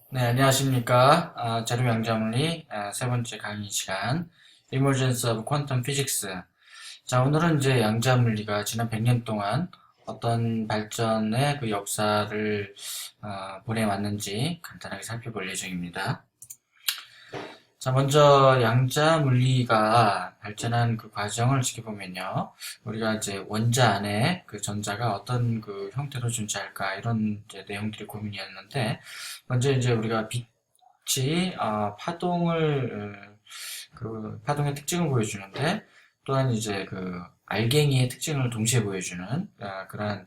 네, 안녕하십니까. 자료 양자물리 세 번째 강의 시간, Emergence of Quantum Physics. 자, 오늘은 이제 양자물리가 지난 100년 동안 어떤 발전의 그 역사를 보내왔는지 간단하게 살펴볼 예정입니다. 자, 먼저 양자 물리가 발전한 그 과정을 지켜보면요. 우리가 이제 원자 안에 그 전자가 어떤 그 형태로 존재할까 이런 이제 내용들이 고민이었는데, 먼저 이제 우리가 빛이 그 파동의 특징을 보여주는데, 또한 이제 그 알갱이의 특징을 동시에 보여주는 그러한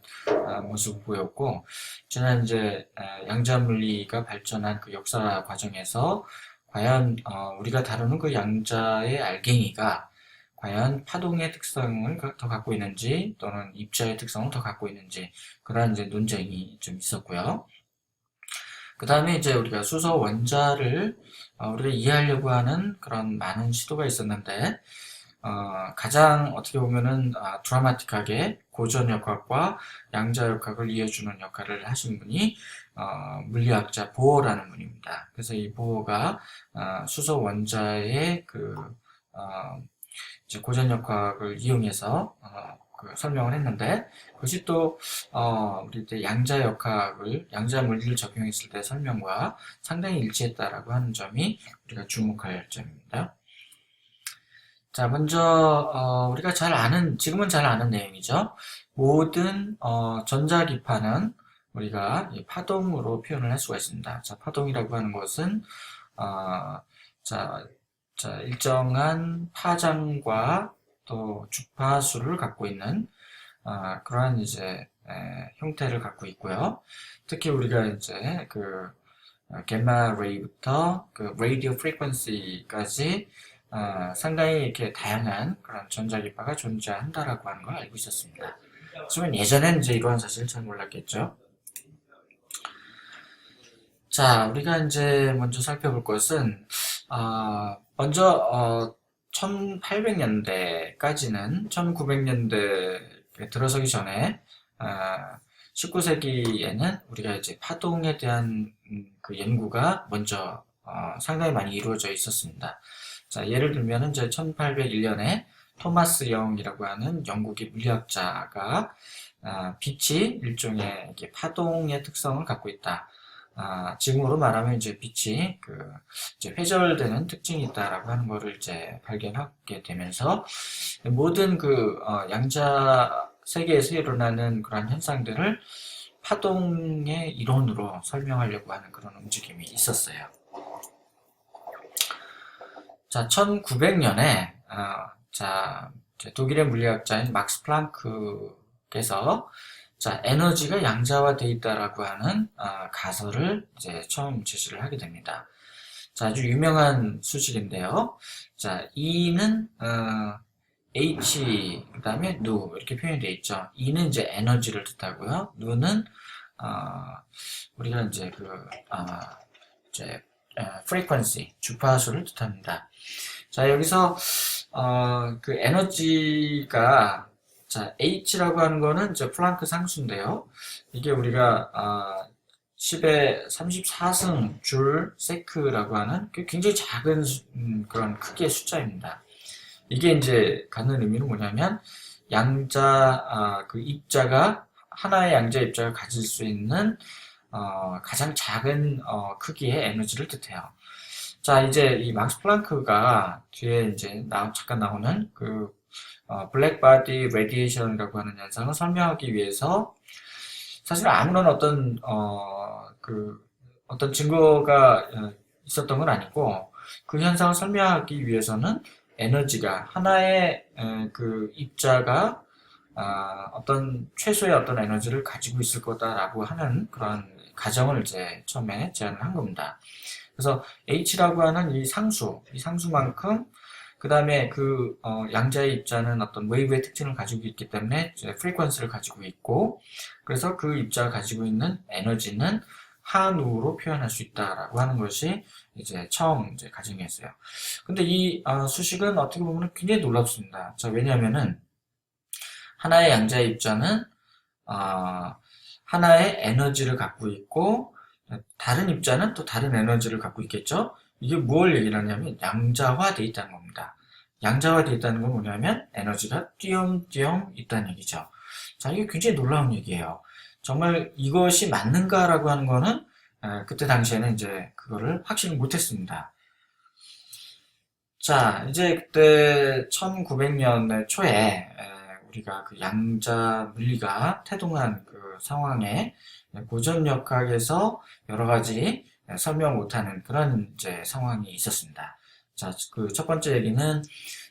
모습을 보였고, 저는 이제 양자 물리가 발전한 그 역사 과정에서 과연 우리가 다루는 그 양자의 알갱이가 과연 파동의 특성을 더 갖고 있는지 또는 입자의 특성을 더 갖고 있는지 그런 이제 논쟁이 좀 있었고요. 그 다음에 이제 우리가 수소 원자를 우리가 이해하려고 하는 그런 많은 시도가 있었는데 가장 어떻게 보면은 드라마틱하게 고전역학과 양자역학을 이어주는 역할을 하신 분이 물리학자 보어라는 분입니다. 그래서 이 보어가 수소 원자의 어, 이제 고전역학을 이용해서 그 설명을 했는데 그것이 또 우리 이제 양자 물리를 적용했을 때 설명과 상당히 일치했다라고 하는 점이 우리가 주목할 점입니다. 자, 먼저 우리가 지금은 잘 아는 내용이죠. 모든 전자기파는 우리가 이 파동으로 표현을 할 수가 있습니다. 자, 파동이라고 하는 것은 어, 자, 일정한 파장과 또 주파수를 갖고 있는 그러한 이제 형태를 갖고 있고요. 특히 우리가 이제 그 gamma 레이부터 그 radio frequency까지 상당히 이렇게 다양한 그런 전자기파가 존재한다라고 하는 걸 알고 있었습니다. 하지만 예전엔 이제 이러한 사실을 잘 몰랐겠죠. 자, 우리가 이제 먼저 살펴볼 것은 먼저 1800년대까지는 1900년대에 들어서기 전에 19세기에는 우리가 이제 파동에 대한 그 연구가 먼저 상당히 많이 이루어져 있었습니다. 자, 예를 들면 이제 1801년에 토마스 영이라고 하는 영국의 물리학자가 빛이 일종의 이렇게 파동의 특성을 갖고 있다. 지금으로 말하면 이제 빛이 이제 회절되는 특징이 있다라고 하는 것을 이제 발견하게 되면서 모든 양자 세계에서 일어나는 그런 현상들을 파동의 이론으로 설명하려고 하는 그런 움직임이 있었어요. 자, 1900년에 독일의 물리학자인 막스 플랑크께서 자, 에너지가 양자화되어 있다라고 하는 가설을 이제 처음 제시를 하게 됩니다. 자, 아주 유명한 수식인데요. 자, E는 H 그다음에 누 이렇게 표현이 되어 있죠. E는 이제 에너지를 뜻하고요. 누는 우리가 이제 이제 frequency 주파수를 뜻합니다. 자, 여기서 그 에너지가 자, H라고 하는 거는 이제 플랑크 상수인데요. 이게 우리가 10의 34승 줄 세크라고 하는 굉장히 작은 그런 크기의 숫자입니다. 이게 이제 갖는 의미는 뭐냐면 하나의 양자 입자가 가질 수 있는 가장 작은 크기의 에너지를 뜻해요. 자, 이제 이 막스 플랑크가 뒤에 이제 잠깐 나오는 블랙 바디 레디에이션이라고 하는 현상을 설명하기 위해서 사실 아무런 어떤 증거가 있었던 건 아니고 그 현상을 설명하기 위해서는 에너지가 하나의 그 입자가 어떤 최소의 어떤 에너지를 가지고 있을 거다라고 하는 그런 가정을 이제 처음에 제안을 한 겁니다. 그래서 H라고 하는 이 상수만큼 그 다음에 양자의 입자는 어떤 웨이브의 특징을 가지고 있기 때문에 이제 프리퀀스를 가지고 있고 그래서 그 입자가 가지고 있는 에너지는 한우로 표현할 수 있다라고 하는 것이 이제 처음 이제 가정이었어요. 근데 이 수식은 어떻게 보면 굉장히 놀랍습니다. 자, 왜냐하면은 하나의 양자의 입자는 하나의 에너지를 갖고 있고 다른 입자는 또 다른 에너지를 갖고 있겠죠? 이게 뭘 얘기를 하냐면 양자화되어 있다는 겁니다. 양자화되어 있다는 건 뭐냐면 에너지가 띄엄띄엄 있다는 얘기죠. 자, 이게 굉장히 놀라운 얘기예요. 정말 이것이 맞는가라고 하는 거는 그때 당시에는 이제 그거를 확신을 못했습니다. 자, 이제 그때 1900년대 초에 우리가 그 양자 물리가 태동한 그 상황에 고전역학에서 여러 가지 설명 못하는 그런 이제 상황이 있었습니다. 자, 그 첫 번째 얘기는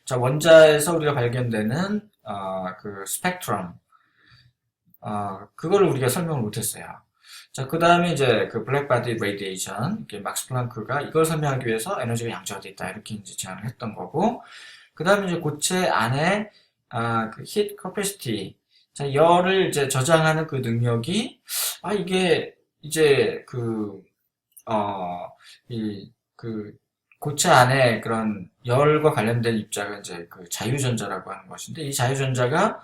자, 원자에서 우리가 발견되는 그 스펙트럼 그거를 우리가 설명을 못했어요. 자, 그 다음에 이제 그 블랙바디 레디에이션, 막스 플랑크가 이걸 설명하기 위해서 에너지가 양자화되어 있다 이렇게 이제 제안을 했던 거고, 그 다음에 이제 고체 안에 그 heat capacity, 자, 열을 이제 저장하는 그 능력이 이게 이제 그 고체 안에 그런 열과 관련된 입자가 이제 그 자유전자라고 하는 것인데, 이 자유전자가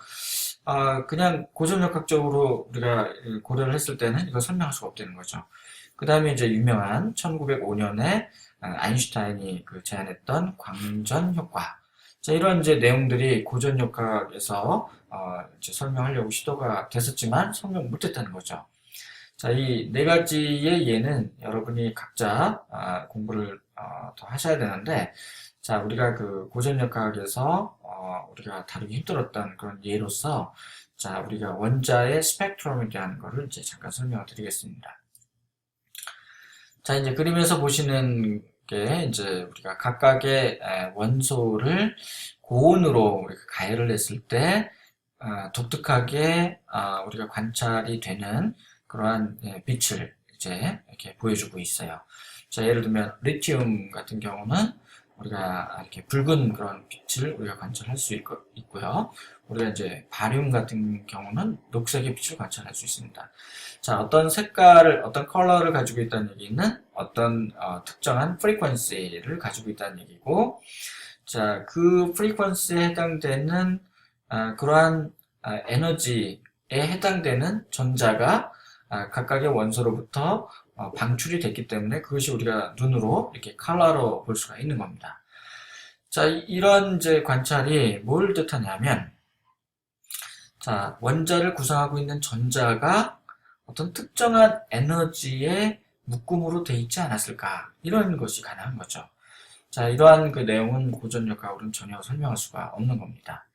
그냥 고전역학적으로 우리가 고려를 했을 때는 이걸 설명할 수가 없다는 거죠. 그 다음에 이제 유명한 1905년에 아인슈타인이 그 제안했던 광전 효과. 자, 이런 이제 내용들이 고전역학에서 이제 설명하려고 시도가 됐었지만 설명 못했다는 거죠. 자, 이 네 가지의 예는 여러분이 각자 공부를 더 하셔야 되는데, 자, 우리가 그 고전역학에서 우리가 다루기 힘들었던 그런 예로서, 자, 우리가 원자의 스펙트럼에 대한 거를 이제 잠깐 설명을 드리겠습니다. 자, 이제 그림에서 보시는 게 이제 우리가 각각의 원소를 고온으로 우리가 가열을 했을 때 독특하게 우리가 관찰이 되는 그러한 빛을 이제 이렇게 보여주고 있어요. 자, 예를 들면 리튬 같은 경우는 우리가 이렇게 붉은 그런 빛을 우리가 관찰할 수 있고요. 우리가 이제 바륨 같은 경우는 녹색의 빛을 관찰할 수 있습니다. 자, 어떤 색깔을, 어떤 컬러를 가지고 있다는 얘기는 어떤 특정한 프리퀀시를 가지고 있다는 얘기고, 자, 그 프리퀀시에 해당되는 그러한 에너지에 해당되는 전자가 각각의 원소로부터 방출이 됐기 때문에 그것이 우리가 눈으로 이렇게 컬러로 볼 수가 있는 겁니다. 자, 이런 이제 관찰이 뭘 뜻하냐면, 자, 원자를 구성하고 있는 전자가 어떤 특정한 에너지의 묶음으로 돼 있지 않았을까? 이런 것이 가능한 거죠. 자, 이러한 그 내용은 고전역학으로는 전혀 설명할 수가 없는 겁니다.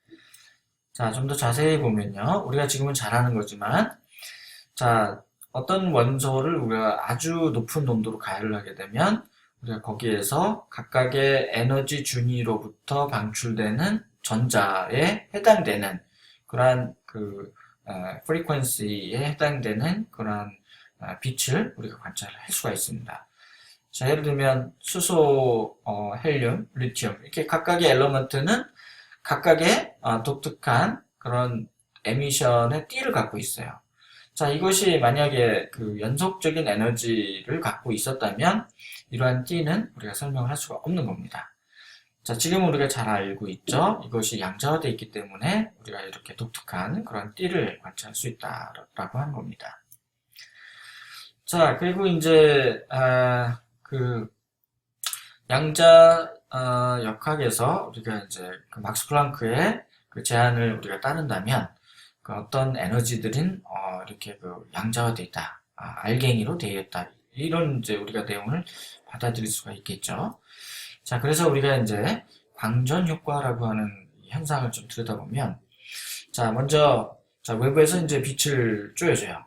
자, 좀 더 자세히 보면요. 우리가 지금은 잘 아는 거지만, 자, 어떤 원소를 우리가 아주 높은 농도로 가열을 하게 되면 우리가 거기에서 각각의 에너지 준위로부터 방출되는 전자에 해당되는 그러한 그 프리퀀시에 해당되는 그러한 빛을 우리가 관찰할 수가 있습니다. 자, 예를 들면 수소, 헬륨, 리튬 이렇게 각각의 엘러먼트는 각각의 독특한 그런 에미션의 띠를 갖고 있어요. 자, 이것이 만약에 그 연속적인 에너지를 갖고 있었다면 이러한 띠는 우리가 설명을 할 수가 없는 겁니다. 자, 지금 우리가 잘 알고 있죠? 이것이 양자화되어 있기 때문에 우리가 이렇게 독특한 그런 띠를 관찰할 수 있다라고 하는 겁니다. 자, 그리고 이제 그 양자 역학에서 우리가 이제 그 막스 플랑크의 그 제안을 우리가 따른다면 그 어떤 에너지들은 이렇게 그 양자화되어 있다, 알갱이로 되어 있다 이런 이제 우리가 내용을 받아들일 수가 있겠죠. 자, 그래서 우리가 이제 광전 효과라고 하는 현상을 좀 들여다보면, 자, 먼저 자, 외부에서 이제 빛을 쪼여줘요.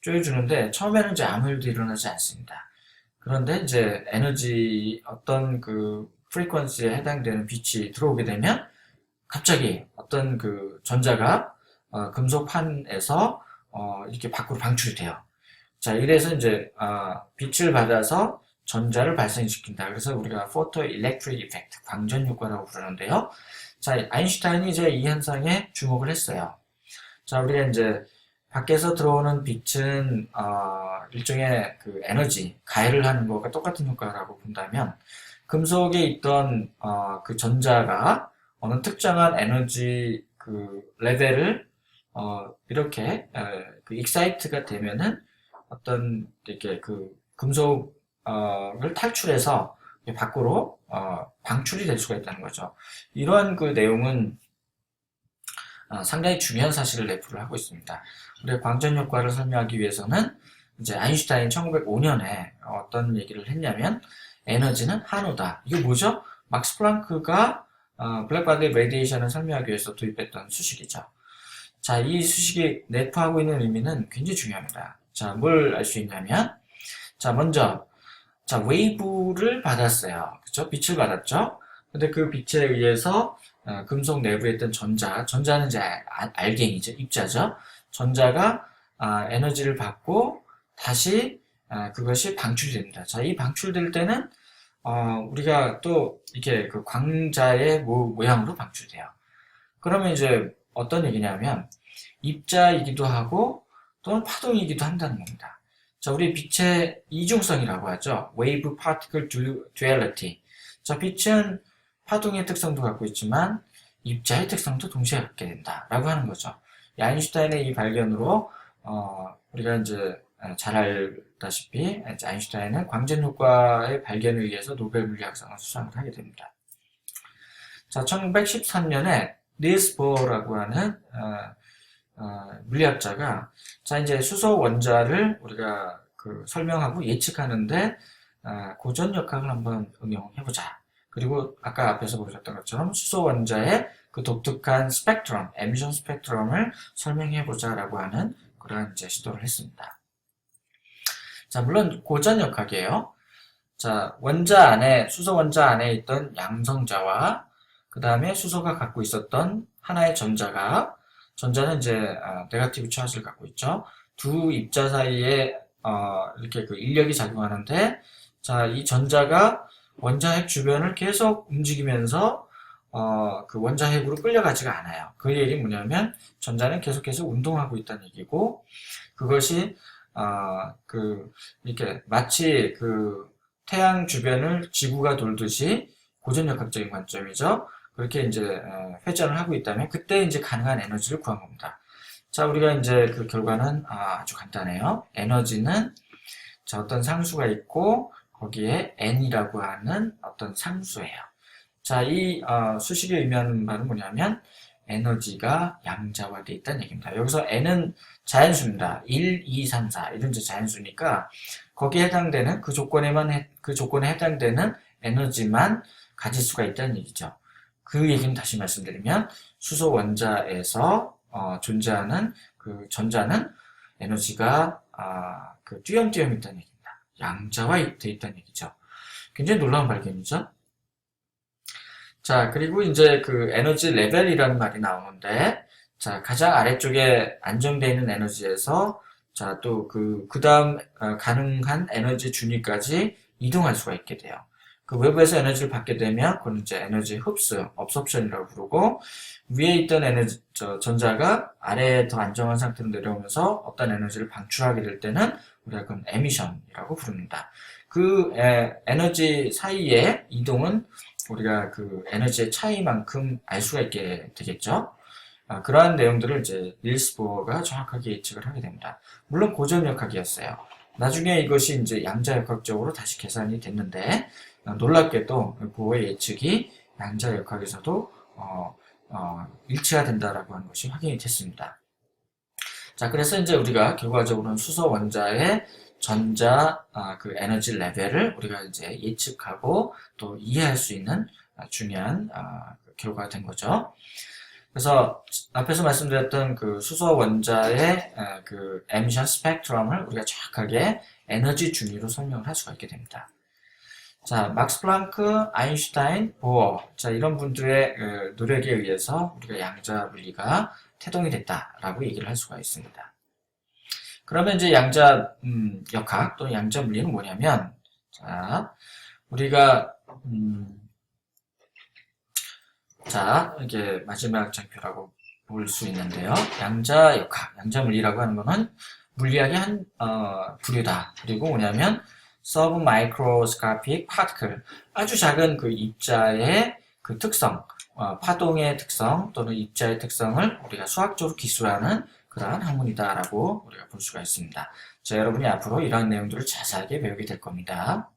쪼여주는데 처음에는 이제 아무 일도 일어나지 않습니다. 그런데 이제 에너지 어떤 그 프리퀀시에 해당되는 빛이 들어오게 되면 갑자기 어떤 그 전자가 금속판에서 이렇게 밖으로 방출이 돼요. 자, 이래서 이제 빛을 받아서 전자를 발생시킨다. 그래서 우리가 포토 일렉트릭 이펙트, 광전 효과라고 부르는데요. 자, 아인슈타인이 이제 이 현상에 주목을 했어요. 자, 우리가 이제 밖에서 들어오는 빛은 일종의 그 에너지, 가열을 하는 것과 똑같은 효과라고 본다면 금속에 있던 그 전자가 어느 특정한 에너지 그 레벨을 이렇게 그 익사이트가 되면은 어떤 이렇게 그 금속을 탈출해서 밖으로 방출이 될 수가 있다는 거죠. 이러한 그 내용은 상당히 중요한 사실을 내포를 하고 있습니다. 우리가 광전 효과를 설명하기 위해서는 이제 아인슈타인 1905년에 어떤 얘기를 했냐면 에너지는 한우다. 이게 뭐죠? 막스 플랑크가 블랙바디 레디에이션을 설명하기 위해서 도입했던 수식이죠. 자, 이 수식이 내포하고 있는 의미는 굉장히 중요합니다. 자, 뭘 알 수 있냐면, 자, 먼저, 자, 웨이브를 받았어요. 그쵸? 빛을 받았죠? 근데 그 빛에 의해서 금속 내부에 있던 전자는 이제 알갱이죠. 입자죠. 전자가 에너지를 받고 다시 그것이 방출이 됩니다. 자, 이 방출될 때는 우리가 또 이렇게 그 광자의 모양으로 방출돼요. 그러면 이제 어떤 얘기냐면 입자이기도 하고 또는 파동이기도 한다는 겁니다. 자, 우리 빛의 이중성이라고 하죠. Wave Particle Duality. 자, 빛은 파동의 특성도 갖고 있지만 입자의 특성도 동시에 갖게 된다라고 하는 거죠. 아인슈타인의 이 발견으로 우리가 이제 잘 알다시피 아인슈타인은 광전 효과의 발견에 의해서 노벨 물리학상을 수상을 하게 됩니다. 자, 1913년에 닐스 보어라고 하는 물리학자가 자 이제 수소 원자를 우리가 설명하고 예측하는데 고전역학을 한번 응용해보자. 그리고 아까 앞에서 보셨던 것처럼 수소 원자의 그 독특한 스펙트럼, 에미션 스펙트럼을 설명해보자라고 하는 그런 이제 시도를 했습니다. 자, 물론 고전역학이에요. 자, 수소 원자 안에 있던 양성자와 그 다음에 수소가 갖고 있었던 하나의 전자는 이제 네거티브 차지를 갖고 있죠. 두 입자 사이에 이렇게 그 인력이 작용하는데, 자, 이 전자가 원자핵 주변을 계속 움직이면서 그 원자핵으로 끌려가지가 않아요. 그 얘기는 뭐냐면 전자는 계속해서 운동하고 있다는 얘기고, 그것이 이렇게 마치 그 태양 주변을 지구가 돌듯이 고전역학적인 관점이죠. 그렇게 이제 회전을 하고 있다면 그때 이제 가능한 에너지를 구한 겁니다. 자, 우리가 이제 그 결과는 아주 간단해요. 에너지는 자, 어떤 상수가 있고 거기에 n이라고 하는 어떤 상수예요. 자, 이 수식이 의미하는 말은 뭐냐면 에너지가 양자화되어 있다는 얘기입니다. 여기서 n은 자연수입니다. 1, 2, 3, 4 이런 이제 자연수니까 거기에 해당되는 그 조건에 해당되는 에너지만 가질 수가 있다는 얘기죠. 그 얘기는 다시 말씀드리면 수소 원자에서 존재하는 그 전자는 에너지가 그 띄엄띄엄 있다는 얘기입니다. 양자화 되어 있다는 얘기죠. 굉장히 놀라운 발견이죠. 자, 그리고 이제 그 에너지 레벨이라는 말이 나오는데, 자, 가장 아래쪽에 안정되어 있는 에너지에서 자, 또 그 다음 가능한 에너지 준위까지 이동할 수가 있게 돼요. 그 외부에서 에너지를 받게 되면 그건 이제 에너지 흡수, 업섭션이라고 부르고, 위에 있던 전자가 아래에 더 안정한 상태로 내려오면서 어떤 에너지를 방출하게 될 때는 우리가 그건 에미션이라고 부릅니다. 그 에너지 사이의 이동은 우리가 그 에너지의 차이만큼 알 수가 있게 되겠죠. 그러한 내용들을 이제 닐스 보어가 정확하게 예측을 하게 됩니다. 물론 고전역학이었어요. 나중에 이것이 이제 양자역학적으로 다시 계산이 됐는데, 놀랍게도 보어의 예측이 양자역학에서도 일치가 된다라고 하는 것이 확인이 됐습니다. 자, 그래서 이제 우리가 결과적으로는 수소 원자의 전자 그 에너지 레벨을 우리가 이제 예측하고 또 이해할 수 있는 중요한 결과가 된 거죠. 그래서 앞에서 말씀드렸던 그 수소 원자의 그 에미션 스펙트럼을 우리가 정확하게 에너지 준위로 설명을 할 수가 있게 됩니다. 자, 막스 플랑크, 아인슈타인, 보어. 자, 이런 분들의 노력에 의해서 우리가 양자 물리가 태동이 됐다라고 얘기를 할 수가 있습니다. 그러면 이제 양자 역학 또는 양자 물리는 뭐냐면, 자, 우리가 자, 이게 마지막 장표라고 볼 수 있는데요. 양자 역학, 양자 물리라고 하는 거는 물리학의 한 부류다. 그리고 뭐냐면 submicroscopic particle, 아주 작은 그 입자의 그 특성, 파동의 특성 또는 입자의 특성을 우리가 수학적으로 기술하는 그러한 학문이다라고 우리가 볼 수가 있습니다. 자, 여러분이 앞으로 이러한 내용들을 자세하게 배우게 될 겁니다.